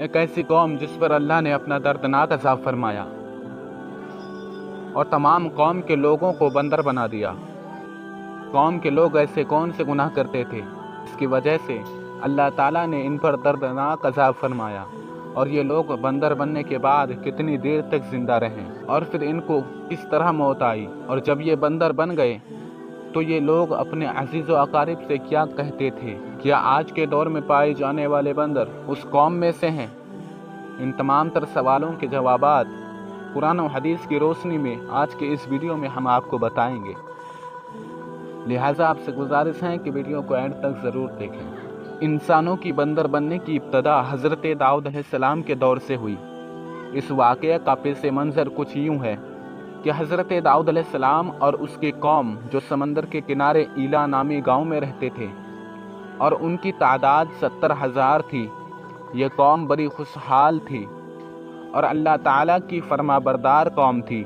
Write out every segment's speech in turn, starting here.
ایک ایسی قوم جس پر اللہ نے اپنا دردناک عذاب فرمایا اور تمام قوم کے لوگوں کو بندر بنا دیا۔ قوم کے لوگ ایسے کون سے گناہ کرتے تھے اس کی وجہ سے اللہ تعالیٰ نے ان پر دردناک عذاب فرمایا، اور یہ لوگ بندر بننے کے بعد کتنی دیر تک زندہ رہیں، اور پھر ان کو کس طرح موت آئی۔ اور جب یہ بندر بن گئے تو یہ لوگ اپنے عزیز و اقارب سے کیا کہتے تھے؟ کیا آج کے دور میں پائے جانے والے بندر اس قوم میں سے ہیں؟ ان تمام تر سوالوں کے جوابات قرآن و حدیث کی روشنی میں آج کے اس ویڈیو میں ہم آپ کو بتائیں گے، لہٰذا آپ سے گزارش ہے کہ ویڈیو کو اینڈ تک ضرور دیکھیں۔ انسانوں کی بندر بننے کی ابتدا حضرت داؤد علیہ السلام کے دور سے ہوئی۔ اس واقعہ کا پس منظر کچھ یوں ہے کہ حضرت داؤد علیہ السلام اور اس کی قوم جو سمندر کے کنارے ایلا نامی گاؤں میں رہتے تھے، اور ان کی تعداد 70,000 تھی۔ یہ قوم بڑی خوشحال تھی اور اللہ تعالیٰ کی فرما بردار قوم تھی۔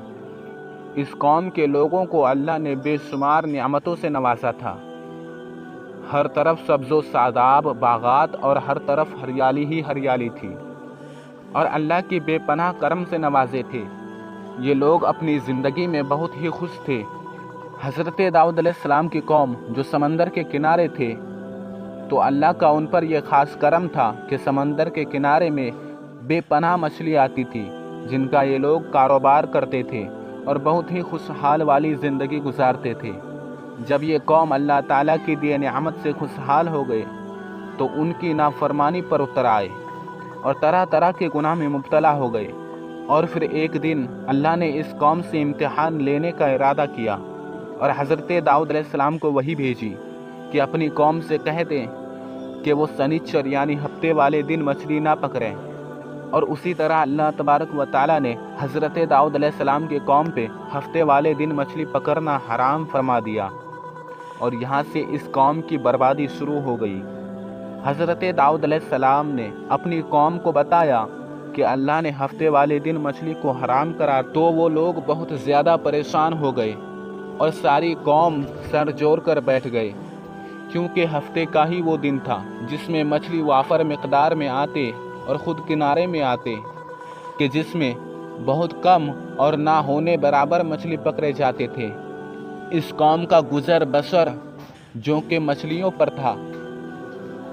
اس قوم کے لوگوں کو اللہ نے بے شمار نعمتوں سے نوازا تھا۔ ہر طرف سبز و شاداب باغات اور ہر طرف ہریالی ہی ہریالی تھی، اور اللہ کی بے پناہ کرم سے نوازے تھے۔ یہ لوگ اپنی زندگی میں بہت ہی خوش تھے۔ حضرت داؤد علیہ السلام کی قوم جو سمندر کے کنارے تھے، تو اللہ کا ان پر یہ خاص کرم تھا کہ سمندر کے کنارے میں بے پناہ مچھلی آتی تھی، جن کا یہ لوگ کاروبار کرتے تھے اور بہت ہی خوشحال والی زندگی گزارتے تھے۔ جب یہ قوم اللہ تعالیٰ کی دی نعمت سے خوشحال ہو گئے تو ان کی نافرمانی پر اتر آئے اور طرح طرح کے گناہ میں مبتلا ہو گئے۔ اور پھر ایک دن اللہ نے اس قوم سے امتحان لینے کا ارادہ کیا اور حضرت داؤد علیہ السلام کو وحی بھیجی کہ اپنی قوم سے کہہ دیں کہ وہ سنیچر یعنی ہفتے والے دن مچھلی نہ پکڑیں۔ اور اسی طرح اللہ تبارک و تعالیٰ نے حضرت داؤد علیہ السلام کے قوم پہ ہفتے والے دن مچھلی پکڑنا حرام فرما دیا، اور یہاں سے اس قوم کی بربادی شروع ہو گئی۔ حضرت داؤد علیہ السلام نے اپنی قوم کو بتایا کہ اللہ نے ہفتے والے دن مچھلی کو حرام کرا، تو وہ لوگ بہت زیادہ پریشان ہو گئے اور ساری قوم سر جوڑ کر بیٹھ گئے، کیونکہ ہفتے کا ہی وہ دن تھا جس میں مچھلی وافر مقدار میں آتے اور خود کنارے میں آتے، کہ جس میں بہت کم اور نہ ہونے برابر مچھلی پکڑے جاتے تھے۔ اس قوم کا گزر بسر جو کہ مچھلیوں پر تھا،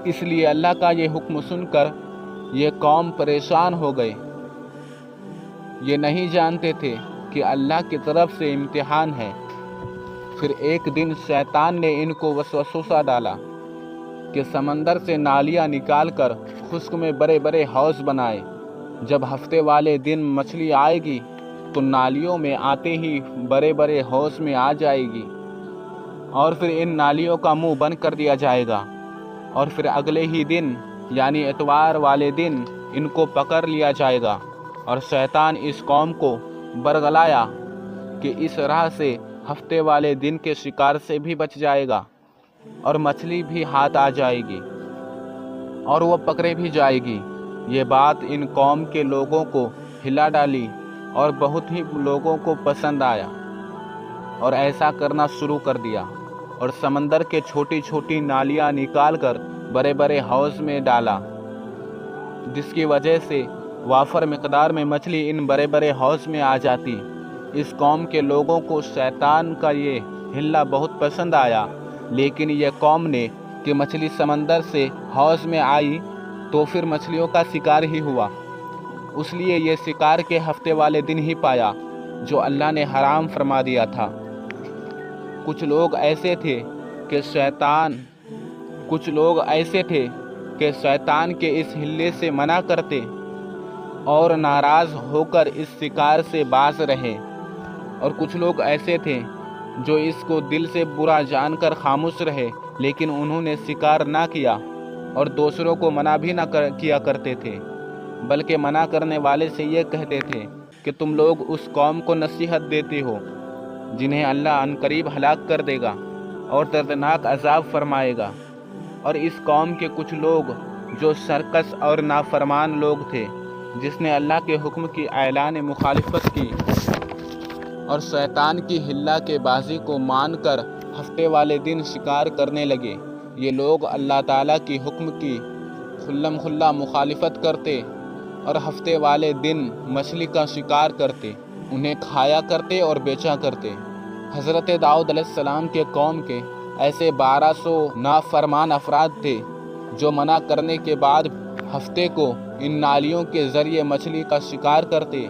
اس لیے اللہ کا یہ حکم سن کر یہ قوم پریشان ہو گئے۔ یہ نہیں جانتے تھے کہ اللہ کی طرف سے امتحان ہے۔ پھر ایک دن شیطان نے ان کو وسوسہ ڈالا کہ سمندر سے نالیاں نکال کر خشک میں بڑے بڑے حوض بنائے۔ جب ہفتے والے دن مچھلی آئے گی تو نالیوں میں آتے ہی بڑے بڑے حوض میں آ جائے گی، اور پھر ان نالیوں کا منہ بند کر دیا جائے گا، اور پھر اگلے ہی دن یعنی اتوار والے دن ان کو پکڑ لیا جائے گا۔ اور شیطان اس قوم کو برگلایا کہ اس راہ سے ہفتے والے دن کے شکار سے بھی بچ جائے گا، اور مچھلی بھی ہاتھ آ جائے گی اور وہ پکڑے بھی جائے گی۔ یہ بات ان قوم کے لوگوں کو ہلا ڈالی اور بہت ہی لوگوں کو پسند آیا، اور ایسا کرنا شروع کر دیا، اور سمندر کے چھوٹی چھوٹی نالیاں نکال کر بڑے بڑے حوض میں ڈالا، جس کی وجہ سے وافر مقدار میں مچھلی ان بڑے بڑے حوض میں آ جاتی۔ اس قوم کے لوگوں کو شیطان کا یہ حلہ بہت پسند آیا، لیکن یہ قوم نے کہ مچھلی سمندر سے حوض میں آئی تو پھر مچھلیوں کا شکار ہی ہوا، اس لیے یہ شکار کے ہفتے والے دن ہی پایا جو اللہ نے حرام فرما دیا تھا۔ کچھ لوگ ایسے تھے کہ شیطان کے اس حلے سے منع کرتے اور ناراض ہو کر اس شکار سے باز رہے، اور کچھ لوگ ایسے تھے جو اس کو دل سے برا جان کر خاموش رہے، لیکن انہوں نے شکار نہ کیا اور دوسروں کو منع بھی نہ کیا کرتے تھے، بلکہ منع کرنے والے سے یہ کہتے تھے کہ تم لوگ اس قوم کو نصیحت دیتے ہو جنہیں اللہ عنقریب ہلاک کر دے گا اور دردناک عذاب فرمائے گا۔ اور اس قوم کے کچھ لوگ جو سرکش اور نافرمان لوگ تھے، جس نے اللہ کے حکم کی اعلان مخالفت کی اور شیطان کی حلہ کے بازی کو مان کر ہفتے والے دن شکار کرنے لگے۔ یہ لوگ اللہ تعالیٰ کی حکم کی کھلم کھلا مخالفت کرتے اور ہفتے والے دن مچھلی کا شکار کرتے، انہیں کھایا کرتے اور بیچا کرتے۔ حضرت داؤد علیہ السلام کے قوم کے ایسے 1200 نافرمان افراد تھے جو منع کرنے کے بعد ہفتے کو ان نالیوں کے ذریعے مچھلی کا شکار کرتے،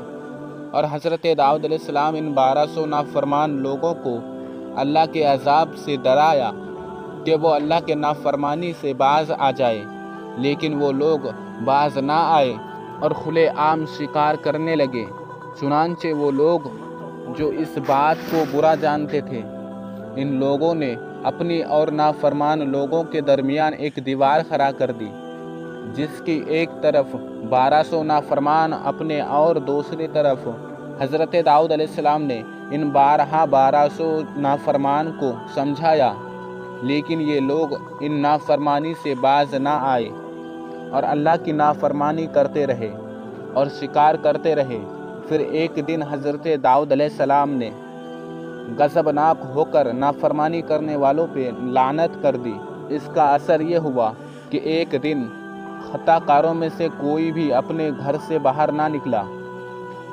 اور حضرت داؤد علیہ السلام ان 1200 نافرمان لوگوں کو اللہ کے عذاب سے ڈرایا کہ وہ اللہ کے نافرمانی سے باز آ جائے، لیکن وہ لوگ باز نہ آئے اور کھلے عام شکار کرنے لگے۔ چنانچہ وہ لوگ جو اس بات کو برا جانتے تھے، ان لوگوں نے اپنی اور نافرمان لوگوں کے درمیان ایک دیوار کھڑا کر دی، جس کی ایک طرف 1200 نافرمان اپنے اور دوسری طرف حضرت داؤد علیہ السلام نے ان 1200 نافرمان کو سمجھایا، لیکن یہ لوگ ان نافرمانی سے باز نہ آئے اور اللہ کی نافرمانی کرتے رہے اور شکار کرتے رہے۔ پھر ایک دن حضرت داؤد علیہ السلام نے غضبناک ہو کر نافرمانی کرنے والوں پہ لعنت کر دی۔ اس کا اثر یہ ہوا کہ ایک دن خطا کاروں میں سے کوئی بھی اپنے گھر سے باہر نہ نکلا۔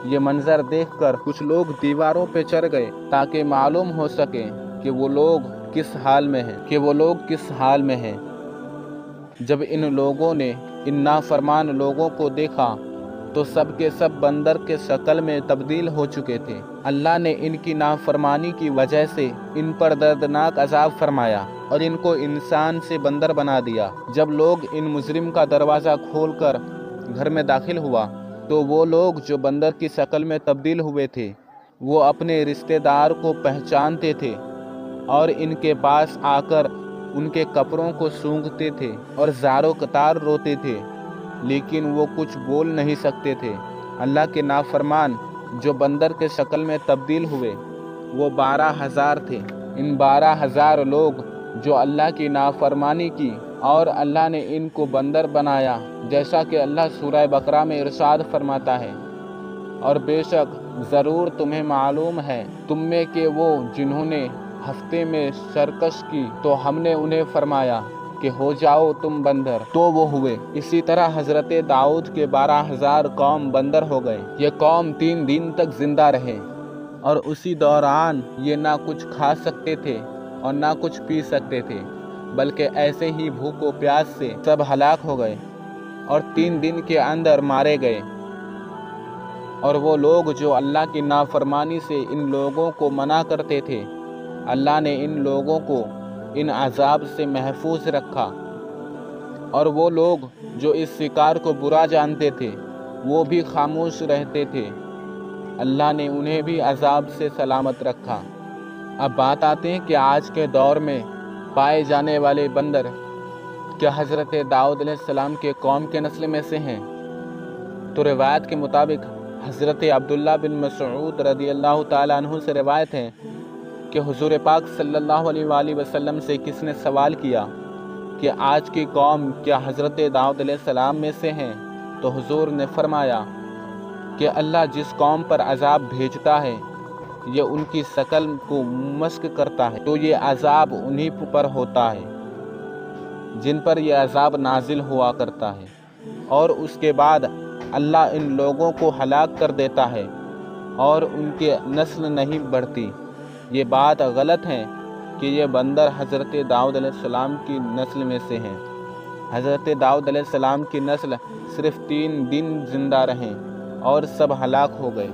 یہ منظر دیکھ کر کچھ لوگ دیواروں پہ چڑھ گئے تاکہ معلوم ہو سکے کہ وہ لوگ کس حال میں ہیں۔ جب ان لوگوں نے ان نافرمان لوگوں کو دیکھا تو سب کے سب بندر کے شکل میں تبدیل ہو چکے تھے۔ اللہ نے ان کی نافرمانی کی وجہ سے ان پر دردناک عذاب فرمایا اور ان کو انسان سے بندر بنا دیا۔ جب لوگ ان مجرم کا دروازہ کھول کر گھر میں داخل ہوا تو وہ لوگ جو بندر کی شکل میں تبدیل ہوئے تھے وہ اپنے رشتہ دار کو پہچانتے تھے اور ان کے پاس آ کر ان کے کپڑوں کو سونگھتے تھے اور زاروں قطار روتے تھے، لیکن وہ کچھ بول نہیں سکتے تھے۔ اللہ کے نافرمان جو بندر کے شکل میں تبدیل ہوئے وہ 12,000 تھے۔ ان 12,000 لوگ جو اللہ کی نافرمانی کی اور اللہ نے ان کو بندر بنایا، جیسا کہ اللہ سورہ بقرہ میں ارشاد فرماتا ہے، اور بے شک ضرور تمہیں معلوم ہے تم میں کہ وہ جنہوں نے ہفتے میں سرکش کی تو ہم نے انہیں فرمایا کہ ہو جاؤ تم بندر، تو وہ ہوئے۔ اسی طرح حضرت داؤد کے 12,000 قوم بندر ہو گئے۔ یہ قوم 3 دن تک زندہ رہے اور اسی دوران یہ نہ کچھ کھا سکتے تھے اور نہ کچھ پی سکتے تھے، بلکہ ایسے ہی بھوک و پیاس سے سب ہلاک ہو گئے اور 3 دن کے اندر مارے گئے۔ اور وہ لوگ جو اللہ کی نافرمانی سے ان لوگوں کو منع کرتے تھے، اللہ نے ان لوگوں کو ان عذاب سے محفوظ رکھا، اور وہ لوگ جو اس شکار کو برا جانتے تھے وہ بھی خاموش رہتے تھے، اللہ نے انہیں بھی عذاب سے سلامت رکھا۔ اب بات آتے ہیں کہ آج کے دور میں پائے جانے والے بندر کیا حضرت داؤد علیہ السلام کے قوم کے نسل میں سے ہیں؟ تو روایت کے مطابق حضرت عبداللہ بن مسعود رضی اللہ تعالیٰ عنہ سے روایت ہے کہ حضور پاک صلی اللہ علیہ وآلہ وسلم سے کس نے سوال کیا کہ آج کی قوم کیا حضرت داؤد علیہ السلام میں سے ہیں؟ تو حضور نے فرمایا کہ اللہ جس قوم پر عذاب بھیجتا ہے یہ ان کی شکل کو مسخ کرتا ہے، تو یہ عذاب انہی پر ہوتا ہے جن پر یہ عذاب نازل ہوا کرتا ہے، اور اس کے بعد اللہ ان لوگوں کو ہلاک کر دیتا ہے اور ان کی نسل نہیں بڑھتی۔ یہ بات غلط ہے کہ یہ بندر حضرت داؤد علیہ السلام کی نسل میں سے ہیں۔ حضرت داؤد علیہ السلام کی نسل صرف 3 دن زندہ رہیں اور سب ہلاک ہو گئے۔